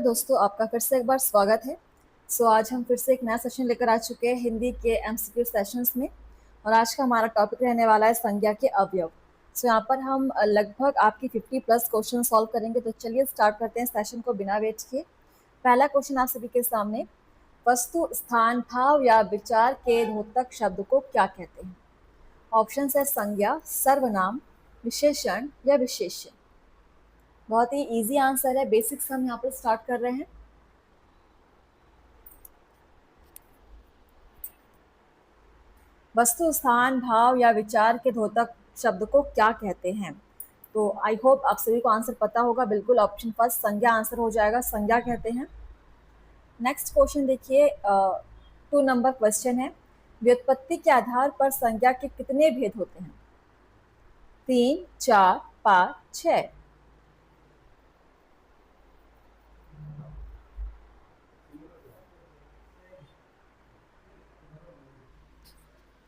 दोस्तों, आपका फिर से एक बार स्वागत है। आज हम फिर से एक नया सेशन लेकर आ चुके हैं हिंदी के एमसीक्यू सेशंस में। और आज का हमारा टॉपिक रहने वाला है संज्ञा के अवयव। यहाँ पर हम लगभग आपकी 50 प्लस क्वेश्चन सॉल्व करेंगे। तो चलिए स्टार्ट करते हैं सेशन को बिना वेट किए। पहला क्वेश्चन आप सभी के सामने, वस्तु, स्थान, भाव या विचार के द्योतक शब्द को क्या कहते हैं? ऑप्शन है संज्ञा, सर्वनाम, विशेषण या विशेष्य। बहुत ही इजी आंसर है, बेसिक्स हम यहाँ पर स्टार्ट कर रहे हैं। वस्तु, स्थान, भाव या विचार के द्योतक शब्द को क्या कहते हैं? तो आई होप आप सभी को आंसर पता होगा। बिल्कुल, ऑप्शन फर्स्ट संज्ञा आंसर हो जाएगा, संज्ञा कहते हैं। नेक्स्ट क्वेश्चन देखिए, 2 नंबर क्वेश्चन है, व्युत्पत्ति के आधार पर संज्ञा के कितने भेद होते हैं? 3, 4, 5, 6।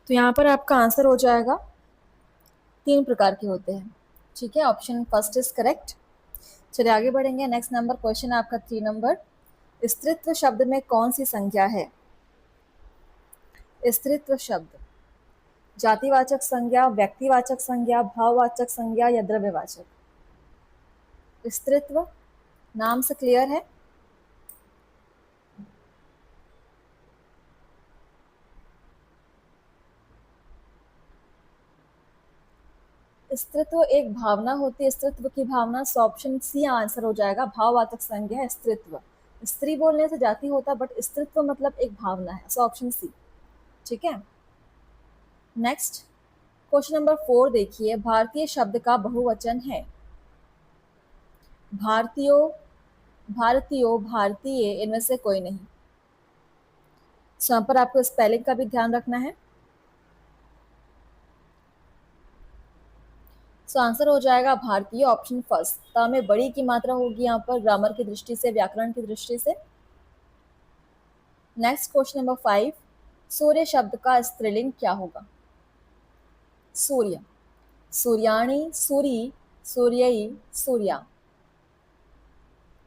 तो यहाँ पर आपका आंसर हो जाएगा 3 प्रकार के होते हैं। ठीक है, ऑप्शन फर्स्ट इज करेक्ट। चलिए आगे बढ़ेंगे। नेक्स्ट नंबर क्वेश्चन है आपका 3 नंबर, स्त्रीत्व शब्द में कौन सी संज्ञा है? स्त्रीत्व शब्द जातिवाचक संज्ञा, व्यक्तिवाचक संज्ञा, भाववाचक संज्ञा या द्रव्यवाचक? स्त्रीत्व नाम से क्लियर है। स्त्रीत्व एक भावना होती है, स्त्रीत्व की भावना। सो ऑप्शन सी आंसर हो जाएगा, भाववाचक संज्ञा है स्त्रीत्व। स्त्री बोलने से जाति होता, बट स्त्रीत्व मतलब एक भावना है। So option C. ठीक है। नेक्स्ट क्वेश्चन नंबर 4 देखिए, भारतीय शब्द का बहुवचन है? भारतीयों, भारतीयों, भारतीय, इनमें से कोई नहीं। यहाँ पर आपको स्पेलिंग का भी ध्यान रखना है। आंसर हो जाएगा भारतीय, ऑप्शन फर्स्ट। त में बड़ी की मात्रा होगी यहाँ पर, ग्रामर की दृष्टि से, व्याकरण की दृष्टि से। नेक्स्ट क्वेश्चन नंबर 5, सूर्य शब्द का स्त्रीलिंग क्या होगा? सूर्य, सूर्याणी, सूरी, सूर्यई, सूर्या।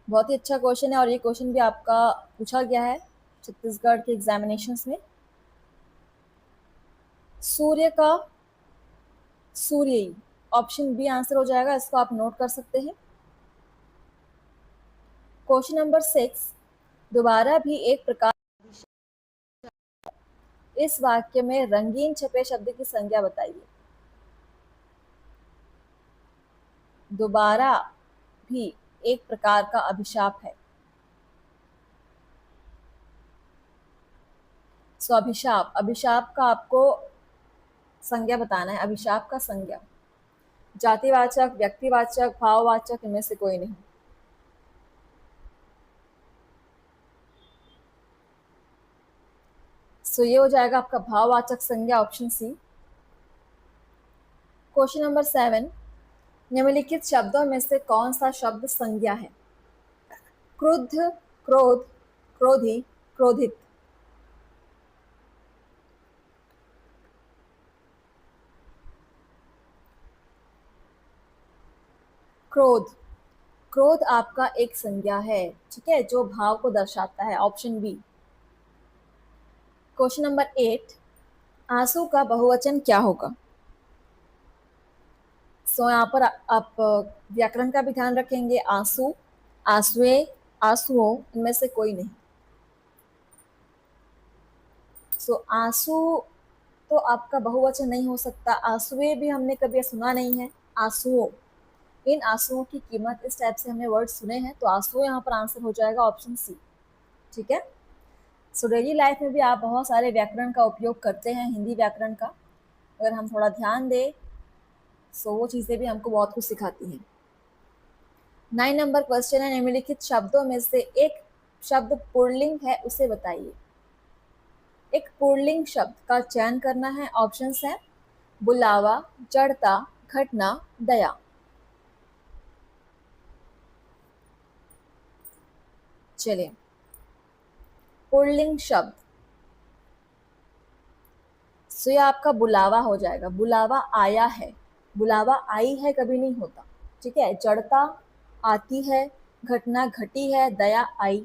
बहुत ही अच्छा क्वेश्चन है और ये क्वेश्चन भी आपका पूछा गया है छत्तीसगढ़ के एग्जामिनेशंस में। सूर्य का सूर्यई, ऑप्शन बी आंसर हो जाएगा। इसको आप नोट कर सकते हैं। क्वेश्चन नंबर 6, दोबारा भी एक प्रकार, इस वाक्य में रंगीन छपे शब्द की संज्ञा बताइए। दोबारा भी एक प्रकार का अभिशाप है। अभिशाप, अभिशाप का आपको संज्ञा बताना है। अभिशाप का संज्ञा जातिवाचक, व्यक्तिवाचक, भाववाचक, इनमें से कोई नहीं। ये हो जाएगा आपका भाववाचक संज्ञा, ऑप्शन सी। क्वेश्चन नंबर 7, निम्नलिखित शब्दों में से कौन सा शब्द संज्ञा है? क्रुद्ध, क्रोध, क्रोधी, क्रोधित। क्रोध, क्रोध आपका एक संज्ञा है, ठीक है, जो भाव को दर्शाता है, ऑप्शन बी। क्वेश्चन नंबर 8, आंसू का बहुवचन क्या होगा? यहाँ पर आप व्याकरण का भी ध्यान रखेंगे। आंसू, आंसुए, आंसुओं, इनमें से कोई नहीं। आंसू तो आपका बहुवचन नहीं हो सकता। आंसुए भी हमने कभी सुना नहीं है। आंसुओं, इन आंसुओं की कीमत, इस टाइप से हमने वर्ड सुने हैं। तो आंसू यहाँ पर आंसर हो जाएगा, ऑप्शन सी। ठीक है। डेली लाइफ में भी आप बहुत सारे व्याकरण का उपयोग करते हैं, हिंदी व्याकरण का। अगर हम थोड़ा ध्यान दें वो चीज़ें भी हमको बहुत कुछ सिखाती हैं। 9 नंबर क्वेश्चन है, निम्नलिखित शब्दों में से एक शब्द पुल्लिंग है, उसे बताइए। एक पुल्लिंग शब्द का चयन करना है। ऑप्शंस हैं बुलावा, जड़ता, घटना, दया। चलिए, पुल्लिंग शब्द ये आपका बुलावा हो जाएगा। बुलावा आया है, बुलावा आई है कभी नहीं होता। ठीक है। जड़ता आती है, घटना घटी है, दया आई।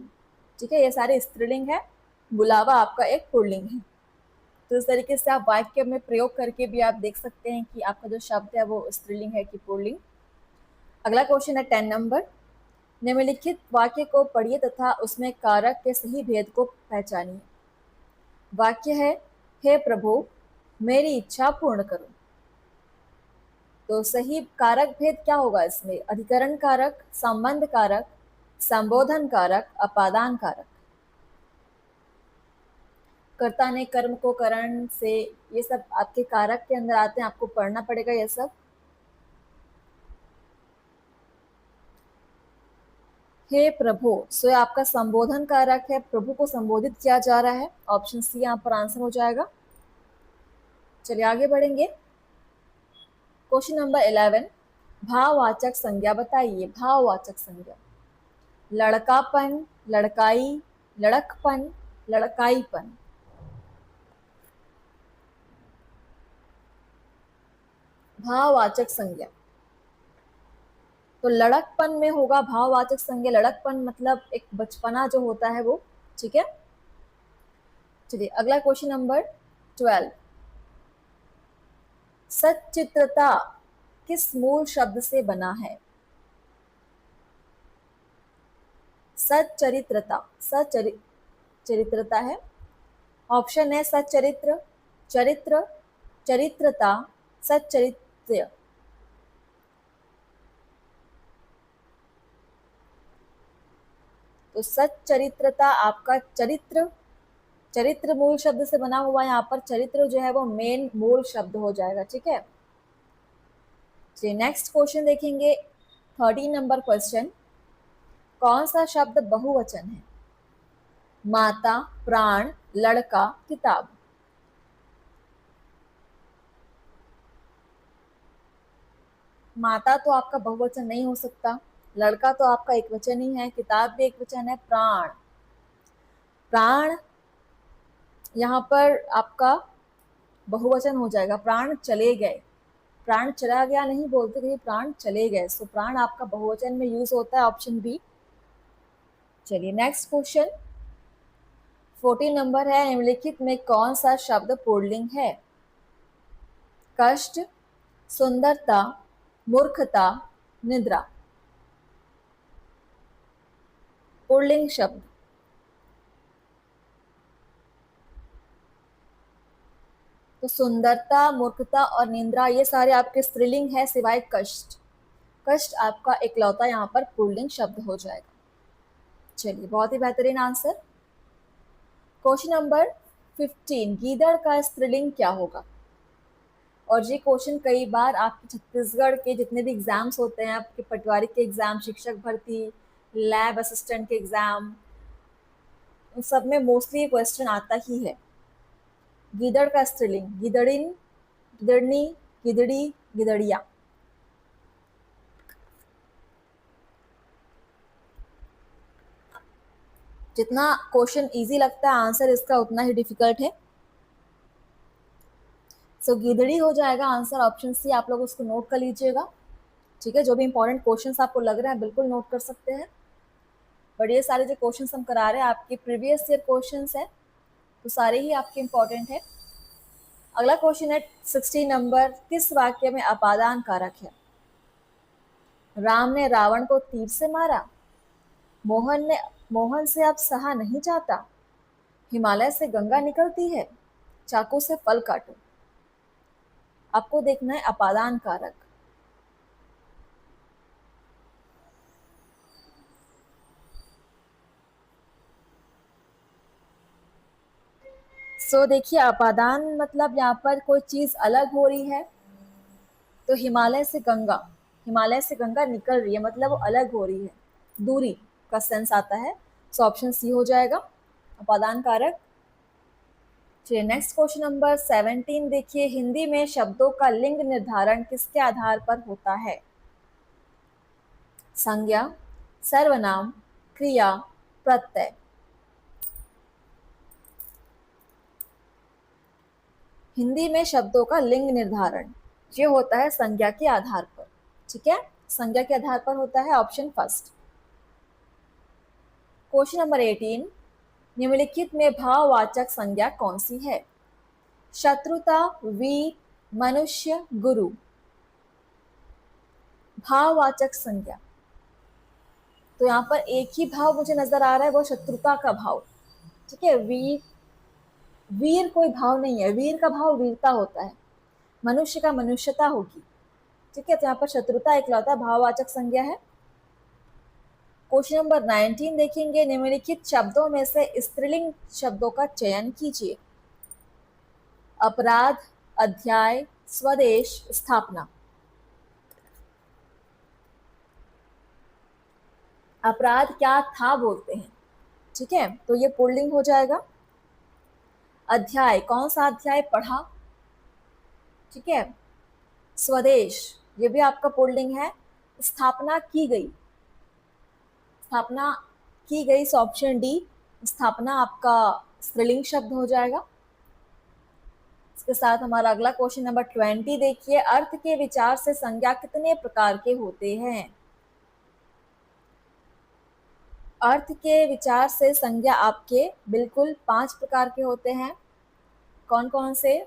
ठीक है, ये सारे स्त्रीलिंग है, बुलावा आपका एक पुल्लिंग है। तो इस तरीके से आप वाक्य में प्रयोग करके भी आप देख सकते हैं कि आपका जो शब्द है वो स्त्रीलिंग है कि पुल्लिंग। अगला क्वेश्चन है 10 नंबर। निम्नलिखित वाक्य को पढ़िए तथा उसमें कारक के सही भेद को पहचानिए। वाक्य है, हे प्रभु मेरी इच्छा पूर्ण करो। तो सही कारक भेद क्या होगा इसमें? अधिकरण कारक, संबंध कारक, संबोधन कारक, अपादान कारक। कर्ता ने कर्म को करण से, ये सब आपके कारक के अंदर आते हैं, आपको पढ़ना पड़ेगा ये सब। हे प्रभु, सो ये आपका संबोधन कारक है, प्रभु को संबोधित किया जा रहा है। ऑप्शन सी यहाँ पर आंसर हो जाएगा। चलिए आगे बढ़ेंगे। क्वेश्चन नंबर 11, भाववाचक संज्ञा बताइए। भाववाचक संज्ञा, लड़कापन, लड़काई, लड़कपन, लड़काईपन। भाववाचक संज्ञा, तो लड़कपन में होगा भाववाचक संज्ञा। लड़कपन मतलब एक बचपना जो होता है वो। ठीक है, चलिए अगला क्वेश्चन नंबर 12, सच्चित्रता किस मूल शब्द से बना है? सच्चरित्रता, चरित्रता है। ऑप्शन है सच्चरित्र, चरित्र, चरित्रता, सच्चरित्र। तो सच्चरित्रता आपका चरित्र, चरित्र मूल शब्द से बना हुआ, यहाँ पर चरित्र जो है वो मेन मूल शब्द हो जाएगा। ठीक है, चलिए नेक्स्ट क्वेश्चन देखेंगे। 13 नंबर क्वेश्चन, कौन सा शब्द बहुवचन है? माता, प्राण, लड़का, किताब। माता तो आपका बहुवचन नहीं हो सकता, लड़का तो आपका एक वचन ही है, किताब भी एक वचन है। प्राण, प्राण यहाँ पर आपका बहुवचन हो जाएगा। प्राण चले गए, प्राण चला गया नहीं बोलते, कहीं प्राण चले गए। सो प्राण आपका बहुवचन में यूज होता है, ऑप्शन बी। चलिए नेक्स्ट क्वेश्चन 14 नंबर है, निम्नलिखित में कौन सा शब्द पुल्लिंग है? कष्ट, सुंदरता, मूर्खता, निद्रा। पुल्लिंग शब्द, तो सुंदरता, मूर्खता और निद्रा ये सारे आपके स्त्रीलिंग है सिवाय कष्ट। कष्ट आपका इकलौता यहाँ पर पुल्लिंग शब्द हो जाएगा। चलिए बहुत ही बेहतरीन आंसर। क्वेश्चन नंबर 15, गीदड़ का स्त्रीलिंग क्या होगा? और ये क्वेश्चन कई बार आपके छत्तीसगढ़ के जितने भी एग्जाम्स होते हैं, आपके पटवारी के एग्जाम, शिक्षक भर्ती, लैब असिस्टेंट के एग्जाम, उन सब में मोस्टली ये क्वेश्चन आता ही है। गीदड़ का स्त्रीलिंग, गिदड़िन, गिदड़नी, गिदड़ी, गिदड़िया। जितना क्वेश्चन इजी लगता है आंसर इसका उतना ही डिफिकल्ट है। सो गिदड़ी हो जाएगा आंसर, ऑप्शन सी। आप लोग उसको नोट कर लीजिएगा। ठीक है, जो भी इंपॉर्टेंट क्वेश्चंस आपको लग रहा है बिल्कुल नोट कर सकते हैं। बट ये सारे जो क्वेश्चंस हम करा रहे हैं आपके प्रीवियस ईयर क्वेश्चंस हैं, तो सारे ही आपके इंपॉर्टेंट है। अगला क्वेश्चन है 16 नंबर, किस वाक्य में अपादान कारक है? राम ने रावण को तीर से मारा, मोहन से अब सहा नहीं जाता, हिमालय से गंगा निकलती है, चाकू से फल काटो। आपको देखना है अपादान कारक। सो देखिए अपादान मतलब यहाँ पर कोई चीज अलग हो रही है, तो हिमालय से गंगा, हिमालय से गंगा निकल रही है मतलब वो अलग हो रही है, दूरी का सेंस आता है। सो ऑप्शन सी हो जाएगा अपादान कारक। चलिए नेक्स्ट क्वेश्चन नंबर 17 देखिए, हिंदी में शब्दों का लिंग निर्धारण किसके आधार पर होता है? संज्ञा, सर्वनाम, क्रिया, प्रत्यय। हिंदी में शब्दों का लिंग निर्धारण ये होता है संज्ञा के आधार पर। ठीक है, संज्ञा के आधार पर होता है, ऑप्शन फर्स्ट। क्वेश्चन नंबर 18, निम्नलिखित में भाववाचक संज्ञा कौन सी है? शत्रुता, वीर, मनुष्य, गुरु। भाववाचक संज्ञा, तो यहाँ पर एक ही भाव मुझे नजर आ रहा है, वो शत्रुता का भाव। ठीक है, वीर, वीर कोई भाव नहीं है, वीर का भाव वीरता होता है, मनुष्य का मनुष्यता होगी। ठीक है, तो यहाँ पर शत्रुता इकलौता भाववाचक संज्ञा है। क्वेश्चन नंबर 19 देखेंगे, निम्नलिखित शब्दों में से स्त्रीलिंग शब्दों का चयन कीजिए। अपराध, अध्याय, स्वदेश, स्थापना। अपराध क्या था बोलते हैं, ठीक है, तो ये पुल्लिंग हो जाएगा। अध्याय, कौन सा अध्याय पढ़ा, ठीक है। स्वदेश, ये भी आपका पुल्लिंग है। स्थापना की गई, स्थापना की गई, ऑप्शन डी, स्थापना आपका स्त्रीलिंग शब्द हो जाएगा। इसके साथ हमारा अगला क्वेश्चन नंबर 20 देखिए, अर्थ के विचार से संज्ञा कितने प्रकार के होते हैं? अर्थ के विचार से संज्ञा आपके बिल्कुल 5 प्रकार के होते हैं। कौन कौन से?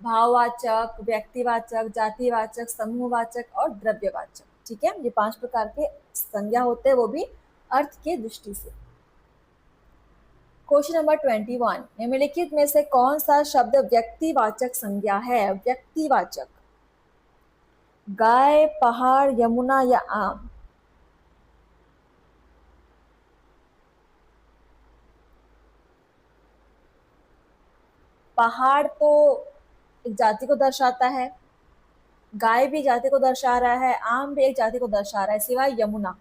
भाववाचक, व्यक्तिवाचक, जातिवाचक, समूहवाचक और द्रव्यवाचक। ठीक है, ये 5 प्रकार के संज्ञा होते हैं, वो भी अर्थ के दृष्टि से। क्वेश्चन नंबर 21, निम्नलिखित में से कौन सा शब्द व्यक्तिवाचक संज्ञा है? व्यक्तिवाचक, गाय, पहाड़, यमुना या आम। पहाड़ तो एक जाति को दर्शाता है, गाय भी जाति को दर्शा रहा है, आम भी एक जाति को दर्शा रहा है, सिवाय यमुना।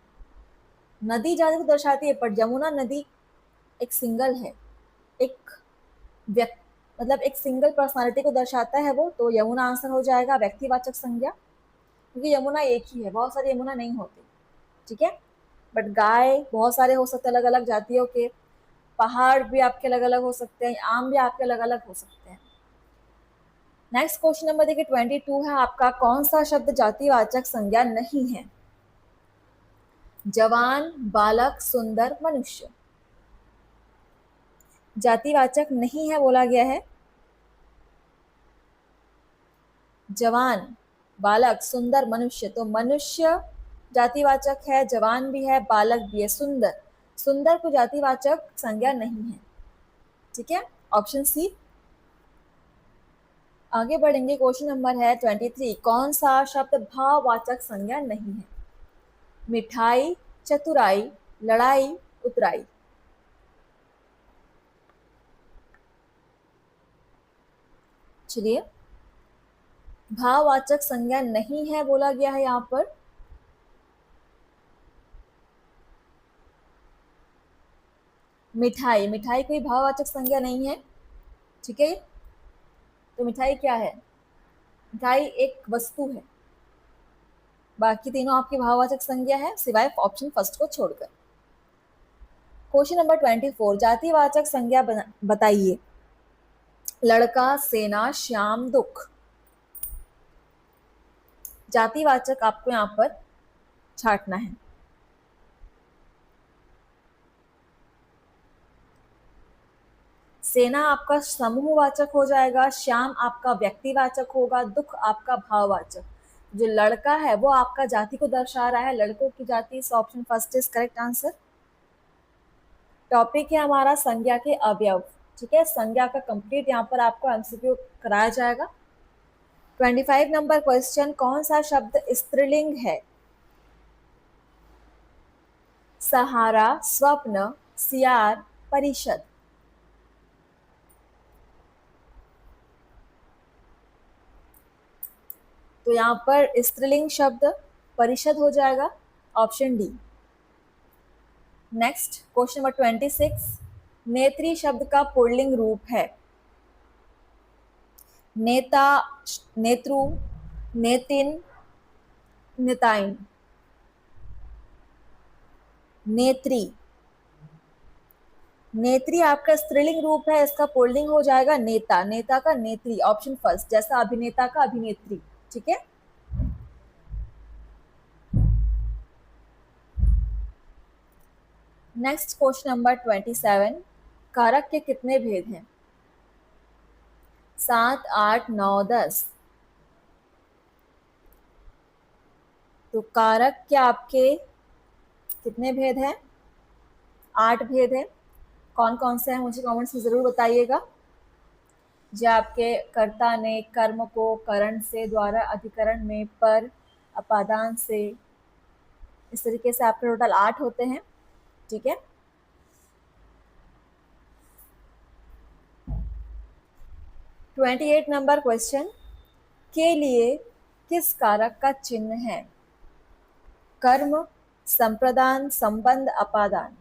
नदी जाति को दर्शाती है, पर यमुना नदी एक सिंगल है, एक व्यक्ति, मतलब एक सिंगल पर्सनालिटी को दर्शाता है वो, तो यमुना आंसर हो जाएगा व्यक्तिवाचक संज्ञा, क्योंकि यमुना एक ही है, बहुत सारी यमुना नहीं होती। ठीक है, बट गाय बहुत सारे हो सकते हैं अलग अलग जातियों के, पहाड़ भी आपके अलग अलग हो सकते हैं, आम भी आपके अलग अलग हो सकते हैं। नेक्स्ट क्वेश्चन नंबर देखिए 22 है आपका, कौन सा शब्द जातिवाचक संज्ञा नहीं है? जवान, बालक, सुंदर, मनुष्य। जातिवाचक नहीं है बोला गया है। जवान, बालक, सुंदर, मनुष्य, तो मनुष्य जातिवाचक है, जवान भी है, बालक भी है, सुंदर, सुंदर को जातिवाचक संज्ञा नहीं है। ठीक है, ऑप्शन सी। आगे बढ़ेंगे, क्वेश्चन नंबर है 23, कौन सा शब्द भाववाचक संज्ञा नहीं है? मिठाई, चतुराई, लड़ाई, उतराई। चलिए, भाववाचक संज्ञा नहीं है बोला गया है यहाँ पर। मिठाई, मिठाई कोई भाववाचक संज्ञा नहीं है। ठीक है, तो मिठाई क्या है? मिठाई एक वस्तु है, बाकी तीनों आपकी भाववाचक संज्ञा है, सिवाय ऑप्शन फर्स्ट को छोड़कर। क्वेश्चन नंबर 24, जातिवाचक संज्ञा बताइए। लड़का, सेना, श्याम, दुख। जातिवाचक आपको यहाँ पर छांटना है। सेना आपका समूहवाचक हो जाएगा, श्याम आपका व्यक्तिवाचक होगा, दुख आपका भाववाचक। जो लड़का है वो आपका जाति को दर्शा रहा है, लड़कों की जाति, option first is correct answer. Topic है हमारा संज्ञा के अवयव। ठीक है, संज्ञा का कंप्लीट यहाँ पर आपको एमसीक्यू कराया जाएगा। 25 नंबर क्वेश्चन, कौन सा शब्द स्त्रीलिंग है? सहारा, स्वप्न, सियार, परिषद। तो यहाँ पर स्त्रीलिंग शब्द परिषद हो जाएगा, option D. Next question number 26, नेत्री शब्द का पुल्लिंग रूप है? नेता, नेत्रु, नेतिन, नेताइन। नेत्री, नेत्री आपका स्त्रीलिंग रूप है, इसका पुल्लिंग हो जाएगा नेता, नेता का नेत्री, ऑप्शन फर्स्ट, जैसा अभिनेता का अभिनेत्री। ठीक है, नेक्स्ट क्वेश्चन नंबर 27, कारक के कितने भेद हैं? 7, 8, 9, 10। तो कारक के आपके कितने भेद हैं? 8 भेद हैं। कौन कौन से हैं मुझे कमेंट्स में ज़रूर बताइएगा। जो आपके कर्ता ने कर्म को करण से, द्वारा, अधिकरण में, पर, अपादान से, इस तरीके से आपके टोटल 8 होते हैं। ठीक है। 28 नंबर क्वेश्चन, के लिए किस कारक का चिन्ह है? कर्म, संप्रदान, संबंध, अपादान।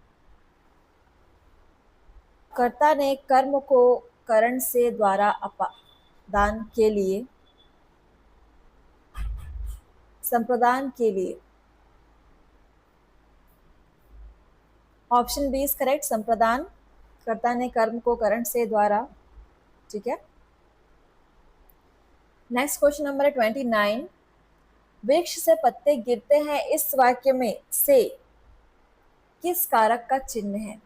कर्ता ने कर्म को करण से, द्वारा, अपादान के लिए, संप्रदान के लिए। ऑप्शन बी इज करेक्ट, संप्रदान। कर्ता ने कर्म को करण से, द्वारा। ठीक है। नेक्स्ट क्वेश्चन नंबर 29, वृक्ष से पत्ते गिरते हैं इस वाक्य में से किस कारक का चिन्ह है?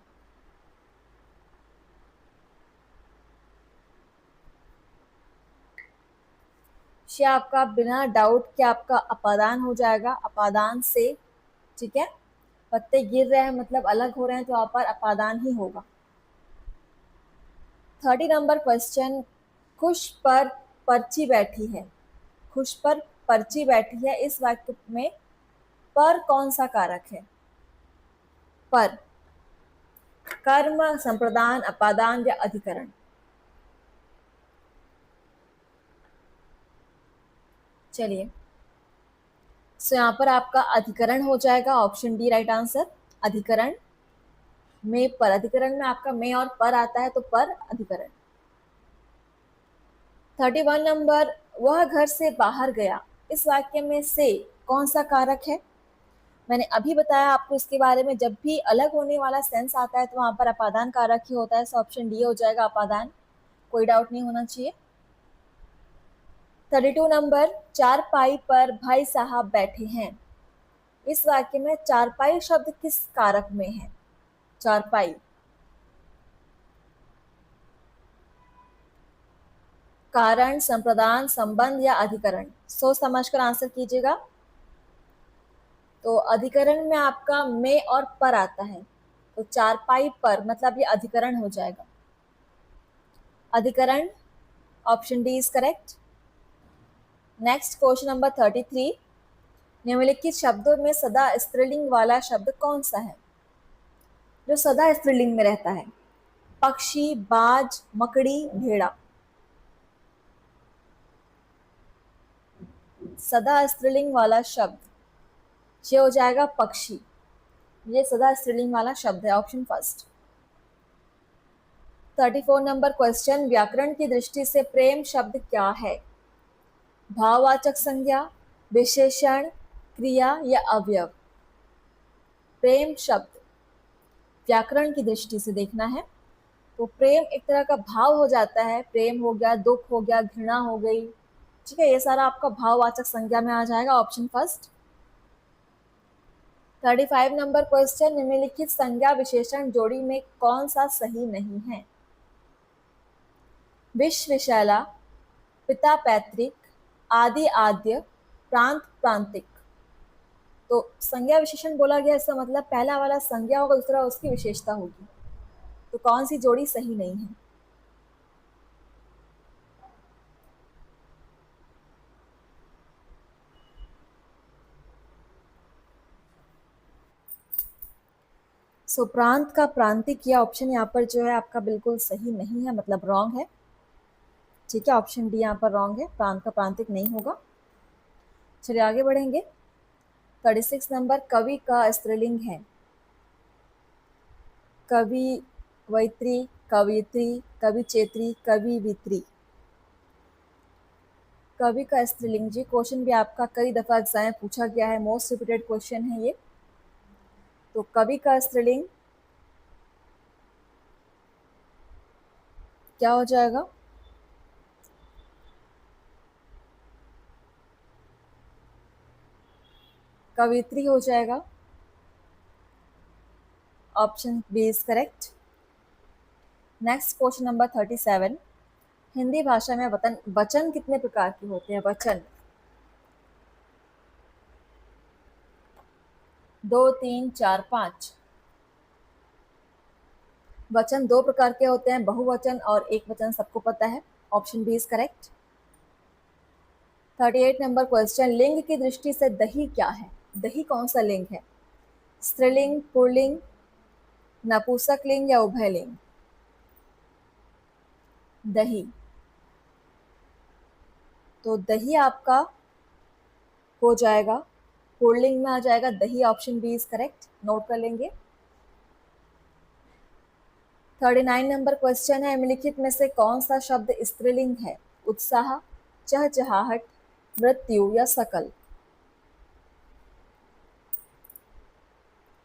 ये आपका बिना डाउट के आपका अपादान हो जाएगा, अपादान से। ठीक है। पत्ते गिर रहे हैं मतलब अलग हो रहे हैं, तो आप पर अपादान ही होगा। 30 नंबर क्वेश्चन, खुश पर पर्ची बैठी है। खुश पर पर्ची बैठी है इस वाक्य में पर कौन सा कारक है? पर, कर्म, संप्रदान, अपादान या अधिकरण। चलिए, सो यहाँ पर आपका अधिकरण हो जाएगा, ऑप्शन डी राइट आंसर, अधिकरण में पर। अधिकरण में आपका में और पर आता है, तो पर अधिकरण। 31 नंबर, वह घर से बाहर गया इस वाक्य में से कौन सा कारक है? मैंने अभी बताया आपको इसके बारे में, जब भी अलग होने वाला सेंस आता है तो वहां पर अपादान कारक ही होता है। सो ऑप्शन डी हो जाएगा, अपादान। कोई डाउट नहीं होना चाहिए। 32 नंबर, चारपाई पर भाई साहब बैठे हैं इस वाक्य में चारपाई शब्द किस कारक में है? चारपाई, कारण, संप्रदान, संबंध या अधिकरण। सोच समझकर आंसर कीजिएगा। तो अधिकरण में आपका में और पर आता है, तो चारपाई पर मतलब ये अधिकरण हो जाएगा, अधिकरण। Option D is correct. Next question number 33, निम्नलिखित शब्दों में सदा स्त्रीलिंग वाला शब्द कौन सा है? जो सदा स्त्रीलिंग में रहता है। पक्षी, बाज, मकड़ी, भेड़ा। सदा स्त्रीलिंग वाला शब्द ये हो जाएगा पक्षी। ये सदा स्त्रीलिंग वाला शब्द है, ऑप्शन फर्स्ट। 34 नंबर क्वेश्चन, व्याकरण की दृष्टि से प्रेम शब्द क्या है? भाववाचक संज्ञा, विशेषण, क्रिया या अवयव। प्रेम शब्द व्याकरण की दृष्टि से देखना है तो प्रेम एक तरह का भाव हो जाता है। प्रेम हो गया, दुख हो गया, घृणा हो गई। ठीक है, ये सारा आपका भाववाचक संज्ञा में आ जाएगा, ऑप्शन फर्स्ट। 35 नंबर क्वेश्चन, निम्नलिखित संज्ञा विशेषण जोड़ी में कौन सा सही नहीं है? विश्व, विशैला, पिता, पैतृक, आदि, आद्य, प्रांत, प्रांतिक। तो संज्ञा विशेषण बोला गया, इसका मतलब पहला वाला संज्ञा होगा, दूसरा उसकी विशेषता होगी। तो कौन सी जोड़ी सही नहीं है? सो प्रांत का प्रांतिक, यह ऑप्शन यहाँ पर जो है आपका बिल्कुल सही नहीं है, मतलब रॉन्ग है। ठीक है, ऑप्शन डी यहाँ पर रॉन्ग है, प्रांत का प्रांतिक नहीं होगा। चलिए आगे बढ़ेंगे। 36 नंबर, कवि का स्त्रीलिंग है। कवियत्री, कवियत्री, कविचेत्री, कविवित्री। कवि का स्त्रीलिंग, जी क्वेश्चन भी आपका कई दफा एग्जाम में पूछा गया है, मोस्ट रिपीटेड क्वेश्चन है ये। तो कवि का स्त्रीलिंग क्या हो जाएगा? कवित्री हो जाएगा। Option B is correct. Next question number 37, Hindi भाषा में वचन वचन कितने प्रकार के होते हैं? वचन 2, 3, 4, 5। वचन 2 प्रकार के होते हैं, बहुवचन और एक वचन, सबको पता है। Option B is correct. 38 number question, लिंग की दृष्टि से दही क्या है? दही कौन सा लिंग है? स्त्रीलिंग, पुल्लिंग, नपुंसकलिंग या उभयलिंग? दही, तो दही आपका हो जाएगा पुल्लिंग में आ जाएगा दही। Option B is correct, note कर लेंगे। 39 नंबर क्वेश्चन है, निम्नलिखित में से कौन सा शब्द स्त्रीलिंग है? उत्साह, चहचहाहट, मृत्यु या सकल?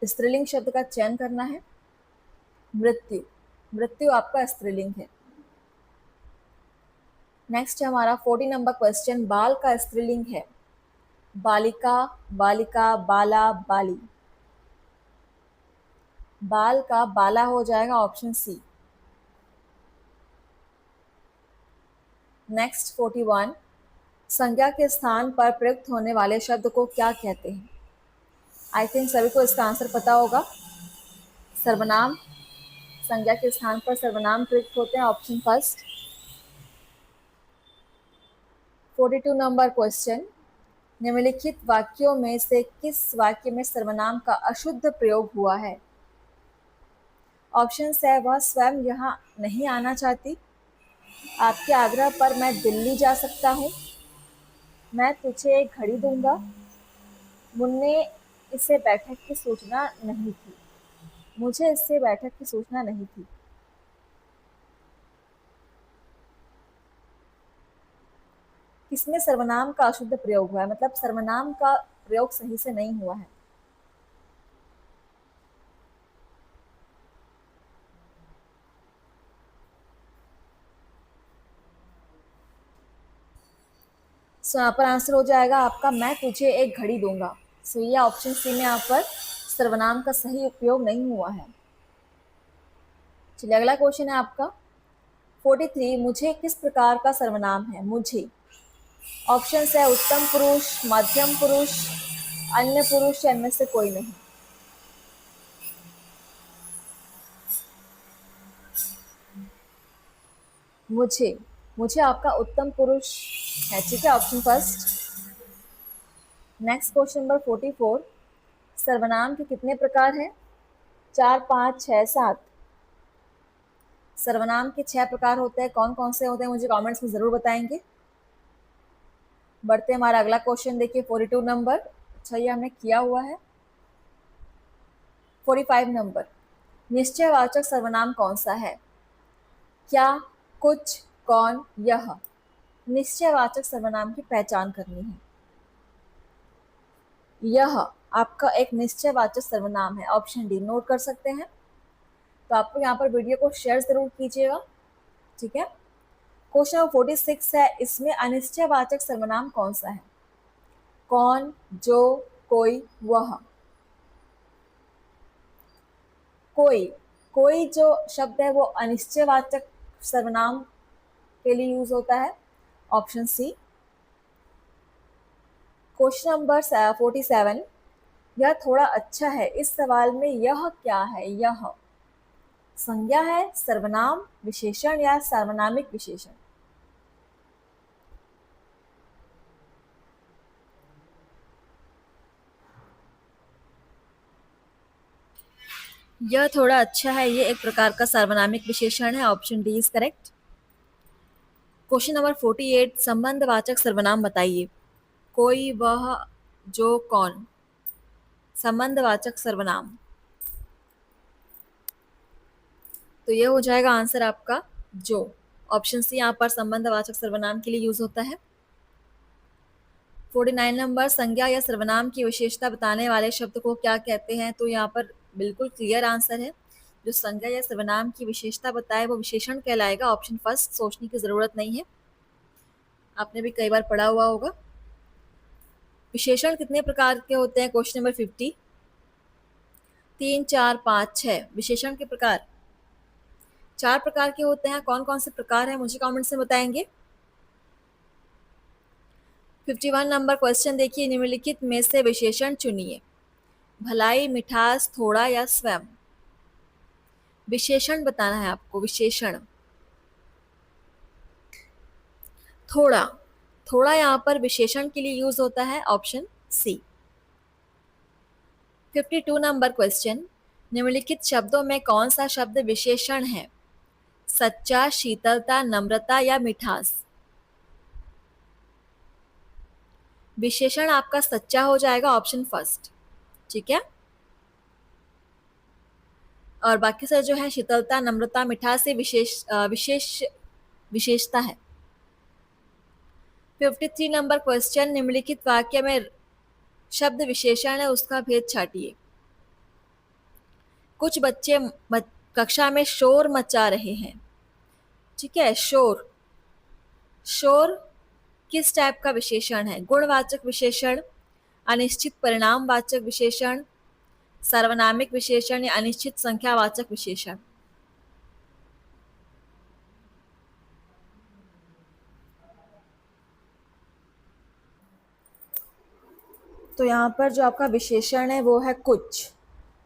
स्त्रीलिंग शब्द का चयन करना है। मृत्यु, मृत्यु आपका स्त्रीलिंग है। नेक्स्ट है हमारा 40 नंबर क्वेश्चन, बाल का स्त्रीलिंग है? बालिका, बालिका, बाला, बाली। बाल का बाला हो जाएगा, ऑप्शन सी। नेक्स्ट 41, संज्ञा के स्थान पर प्रयुक्त होने वाले शब्द को क्या कहते हैं? आई थिंक सभी को इसका आंसर पता होगा। सर्वनाम, संज्ञा के स्थान पर सर्वनाम प्रयुक्त होते हैं, ऑप्शन फर्स्ट। 42 नंबर क्वेश्चन, निम्नलिखित वाक्यों में से किस वाक्य में सर्वनाम का अशुद्ध प्रयोग हुआ है? ऑप्शन है, वह स्वयं यहाँ नहीं आना चाहती, आपके आग्रह पर मैं दिल्ली जा सकता हूँ, मैं तुझे एक घड़ी दूंगा, मुन्ने इसे बैठक की सूचना नहीं थी, मुझे इससे बैठक की सूचना नहीं थी। किसमें सर्वनाम का अशुद्ध प्रयोग हुआ है, मतलब सर्वनाम का प्रयोग सही से नहीं हुआ है? सो यहाँ पर आंसर हो जाएगा आपका, मैं तुझे एक घड़ी दूंगा। सो ये ऑप्शन सी में यहाँ पर सर्वनाम का सही उपयोग नहीं हुआ है। चलिए अगला क्वेश्चन है आपका 43, मुझे किस प्रकार का सर्वनाम है? मुझे। ऑप्शन है, उत्तम पुरुष, मध्यम पुरुष, अन्य पुरुष या इनमें से कोई नहीं? मुझे, मुझे आपका उत्तम पुरुष है, ठीक है, option first. Next question number 44, सर्वनाम के कितने प्रकार हैं? 4, 5, 6, 7। सर्वनाम के 6 प्रकार होते हैं, कौन कौन से होते हैं मुझे कमेंट्स में जरूर बताएंगे। बढ़ते हमारा अगला क्वेश्चन देखिए 42 नंबर, अच्छा ये हमने किया हुआ है। 45 नंबर, निश्चयवाचक सर्वनाम कौन सा है? क्या, कुछ, कौन, यह? निश्चयवाचक सर्वनाम की पहचान करनी है। यह आपका एक निश्चयवाचक सर्वनाम है, ऑप्शन डी, नोट कर सकते हैं। तो आपको यहाँ पर वीडियो को शेयर जरूर कीजिएगा, ठीक है। क्वेश्चन नंबर 46 है, इसमें अनिश्चयवाचक सर्वनाम कौन सा है? कौन, जो, कोई, वह? कोई, कोई जो शब्द है वो अनिश्चयवाचक सर्वनाम के लिए यूज होता है, ऑप्शन सी। क्वेश्चन नंबर 47, यह थोड़ा अच्छा है, इस सवाल में यह क्या है? यह संज्ञा है, सर्वनाम, विशेषण या सार्वनामिक विशेषण? यह थोड़ा अच्छा है, ये एक प्रकार का सार्वनामिक विशेषण है, option D is correct. Question number 48, संबंधवाचक सर्वनाम बताइए। कोई, वह, जो, कौन? संबंधवाचक सर्वनाम, तो ये हो जाएगा आंसर आपका जो, ऑप्शन सी यहाँ पर संबंधवाचक सर्वनाम के लिए यूज होता है। 49 नंबर, संज्ञा या सर्वनाम की विशेषता बताने वाले शब्द को क्या कहते हैं? तो यहाँ पर बिल्कुल क्लियर आंसर है, जो संज्ञा या सर्वनाम की विशेषता बताए वो विशेषण कहलाएगा, ऑप्शन फर्स्ट, सोचने की जरूरत नहीं है, आपने भी कई बार पढ़ा हुआ होगा। विशेषण कितने प्रकार के होते हैं? क्वेश्चन नंबर 50, 3, 4, 5, 6 विशेषण के प्रकार 4 प्रकार के होते हैं। कौन कौन से प्रकार हैं मुझे कमेंट में बताएंगे। 51 नंबर क्वेश्चन देखिए, निम्नलिखित में से विशेषण चुनिए। भलाई, मिठास, थोड़ा या स्वयं। विशेषण बताना है आपको। विशेषण थोड़ा, थोड़ा यहाँ पर विशेषण के लिए यूज होता है, ऑप्शन सी। 52 नंबर क्वेश्चन, निम्नलिखित शब्दों में कौन सा शब्द विशेषण है। सच्चा, शीतलता, नम्रता या मिठास। विशेषण आपका सच्चा हो जाएगा, ऑप्शन फर्स्ट। ठीक है, और बाकी से जो है शीतलता, नम्रता, मिठास, ये विशेषता है। 53 नंबर क्वेश्चन, निम्नलिखित वाक्य में शब्द विशेषण है उसका भेद छाटिए। कुछ बच्चे कक्षा में शोर मचा रहे हैं। ठीक है, शोर, शोर किस टाइप का विशेषण है। गुणवाचक विशेषण, अनिश्चित परिणामवाचक विशेषण, सार्वनामिक विशेषण या अनिश्चित संख्यावाचक विशेषण। तो यहाँ पर जो आपका विशेषण है वो है कुछ।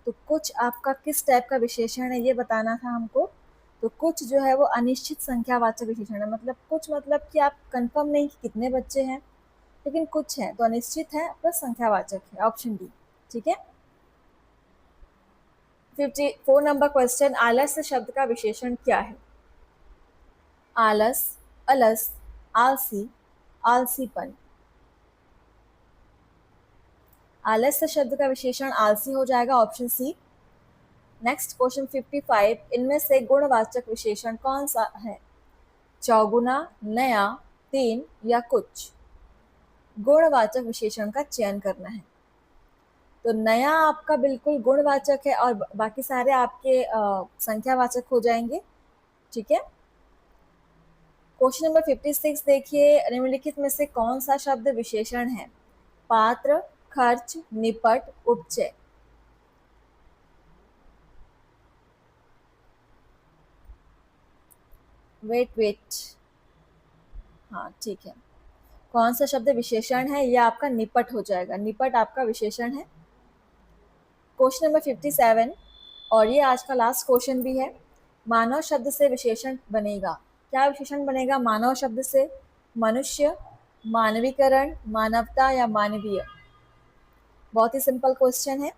तो कुछ आपका किस टाइप का विशेषण है ये बताना था हमको। तो कुछ जो है वो अनिश्चित संख्यावाचक विशेषण है। मतलब कुछ मतलब कि आप कंफर्म नहीं कि कितने बच्चे हैं, लेकिन कुछ है तो अनिश्चित है प्लस संख्यावाचक है, ऑप्शन डी। ठीक है। 54 नंबर क्वेश्चन, आलस्य शब्द का विशेषण क्या है। आलस, अलस, आलसी, आलसीपन। आलस्य शब्द का विशेषण आलसी हो जाएगा, ऑप्शन सी। नेक्स्ट क्वेश्चन 55, इनमें से गुणवाचक विशेषण कौन सा है। चौगुना, नया, तीन या कुछ। गुणवाचक विशेषण का चयन करना है। तो नया आपका बिल्कुल गुणवाचक है और बाकी सारे आपके संख्यावाचक हो जाएंगे। ठीक है। क्वेश्चन नंबर 56 देखिए, निम्नलिखित में से कौन सा शब्द विशेषण है। पात्र, खर्च, निपट, उपचय। वेट, हाँ ठीक है। कौन सा शब्द विशेषण है, ये आपका निपट हो जाएगा। निपट आपका विशेषण है। क्वेश्चन नंबर 57, और ये आज का लास्ट क्वेश्चन भी है। मानव शब्द से विशेषण बनेगा। क्या विशेषण बनेगा मानव शब्द से। मनुष्य, मानवीकरण, मानवता या मानवीय। बहुत ही सिंपल क्वेश्चन है।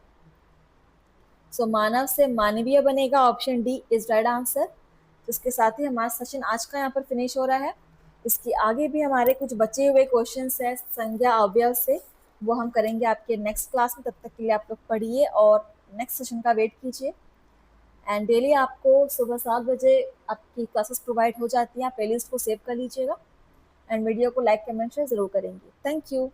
सो मानव से मानवीय बनेगा, option D is right answer. तो इसके साथ ही हमारा सेशन आज का यहाँ पर फिनिश हो रहा है। इसके आगे भी हमारे कुछ बचे हुए क्वेश्चंस हैं संज्ञा अवयव से, वो हम करेंगे आपके नेक्स्ट क्लास में। तब तक के लिए आप लोग पढ़िए और नेक्स्ट सेशन का वेट कीजिए। एंड डेली आपको सुबह 7 बजे आपकी क्लासेस प्रोवाइड हो जाती हैं। आप प्लेलिस्ट को सेव कर लीजिएगा एंड वीडियो को लाइक कमेंट शेयर जरूर करेंगे। Thank you.